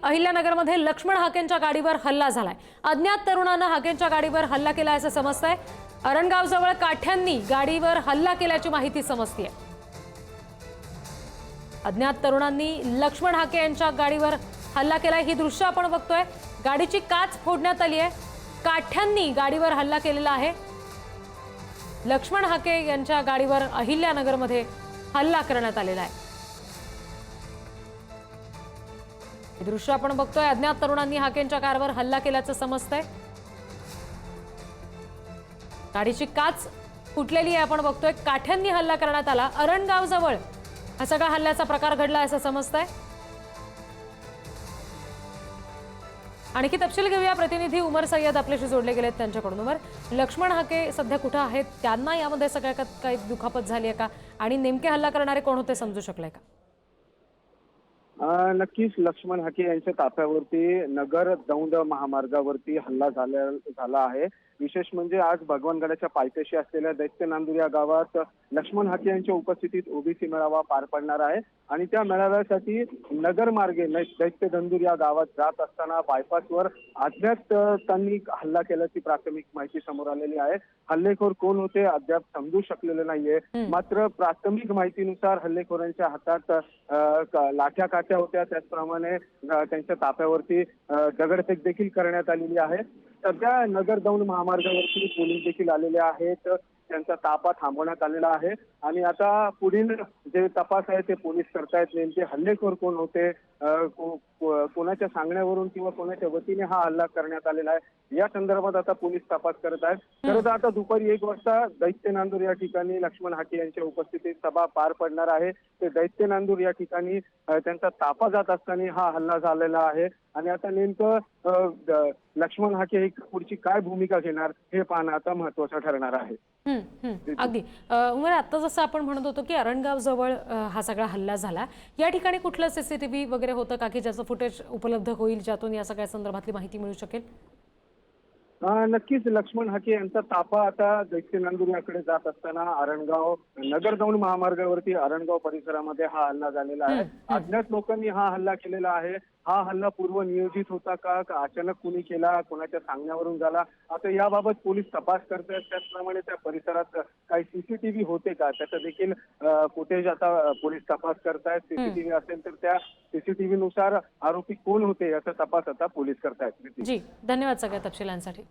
अहिल्यानगरमध्ये लक्ष्मण हाकेंच्या गाडीवर हल्ला झालाय। अज्ञात तरुणानं हाकेंच्या गाडीवर हल्ला केला असं समजतंय। अरणगाव जवळ काठ्यांनी गाडीवर हल्ला केल्याची माहिती समजतीये। अज्ञात तरुणांनी लक्ष्मण हाके यांच्या गाडीवर हल्ला केलाय। ही दृश्य आपण बघतोय। गाडीची काच फोडण्यात आली आहे। काठ्यांनी गाडीवर हल्ला केलेला आहे। लक्ष्मण हाके यांच्या गाडीवर अहिल्यानगरमध्ये हल्ला करण्यात आलेला आहे। हे दृश्य आपण बघतोय। अज्ञात तरुणांनी हाकेंच्या कारवर हल्ला केल्याचं समजतंय। गाडीची काच फुटलेली आहे आपण बघतोय। काठ्यांनी हल्ला करण्यात आला। अरणगाव जवळ हा सगळा हल्ल्याचा प्रकार घडला असं समजतंय। आणखी तपशील घेऊया। प्रतिनिधी उमर सय्यद आपल्याशी जोडले गेलेत त्यांच्याकडून। उमर, लक्ष्मण हाके सध्या कुठे आहेत? त्यांना यामध्ये सगळ्या काही दुखापत झाली आहे का? आणि नेमके हल्ला करणारे कोण होते समजू शकले का? नक्कीच लक्ष्मण हाके यांच्या ताफ्यावरती नगर दौंड महामार्गावरती हल्ला झाला आहे। विशेष म्हणजे आज भगवानगडाच्या पायथ्याशी असलेल्या दैत्य नांदूर या गावात लक्ष्मण हाके यांच्या उपस्थितीत ओबीसी मेळावा पार पडणार आहे आणि त्या मेळाव्यासाठी नगर मार्गे दैत्य नांदूर या गावात जात असताना बायपासवर अज्ञात त्यांनी हल्ला केल्याची प्राथमिक माहिती समोर आलेली आहे। हल्लेखोर कोण होते अद्याप समजू शकलेले नाहीये। मात्र प्राथमिक माहितीनुसार हल्लेखोरांच्या हातात लाठ्या काठ्या होत्या। त्याचप्रमाणे त्यांच्या ताफ्यावरती दगडफेक देखील करण्यात आलेली आहे। सध्या नगर दौंड महामार्गावरती पोलीस देखील आलेले आहेत। त्यांचा ताफा थांबवण्यात आलेला आहे आणि आता पुढील जे तपास आहे ते पोलीस करतायत। नेमके हल्लेखोर कोण होते, कोणाच्या सांगण्यावरून किंवा कोणाच्या वतीने हा हल्ला करण्यात आलेला आहे या संदर्भात आता पोलीस तपास करत आहेत। खरं तर आता दुपारी 1 वाजता दैत्य नांदूर या ठिकाणी लक्ष्मण हाके यांच्या उपस्थितीत सभा पार पडणार आहे। ते दैत्य नांदूर या ठिकाणी त्यांचा ताफा जात असताना हा हल्ला झालेला आहे आणि आता नेमकं लक्ष्मण हाके ही पुढची काय भूमिका घेणार हे पाहणं आता महत्त्वाचं ठरणार आहे। अगदी उमर, आता जसं आपण म्हणत होतो की अरणगाव जवळ हा सगळा हल्ला झाला, या ठिकाणी कुठलं सीसीटीव्ही वगैरे होतं का की ज्याचं फुटेज उपलब्ध होईल, ज्यातून या सगळ्या संदर्भातली माहिती मिळू शकेल? नक्कीच लक्ष्मण हाके यांचा ताफा आता दैत्य नांदूर याकडे जात असताना अरणगाव नगर दौंड महामार्गावरती अरणगाव परिसरामध्ये हा हल्ला झालेला आहे। अज्ञात लोकांनी हा हल्ला केलेला आहे। हा हल्ला पूर्व नियोजित होता का अचानक कुणी केला, कोणाच्या सांगण्यावरून झाला, आता याबाबत पोलीस तपास करतात। त्याचप्रमाणे त्या परिसरात काही सीसीटीव्ही होते का त्याचा देखील फुटेज आता पोलीस तपास करतायत। सीसीटीव्ही असेल तर त्या सीसीटीव्ही नुसार आरोपी कोण होते याचा तपास आता पोलीस करतायत। जी, धन्यवाद सगळ्या तपशिलांसाठी।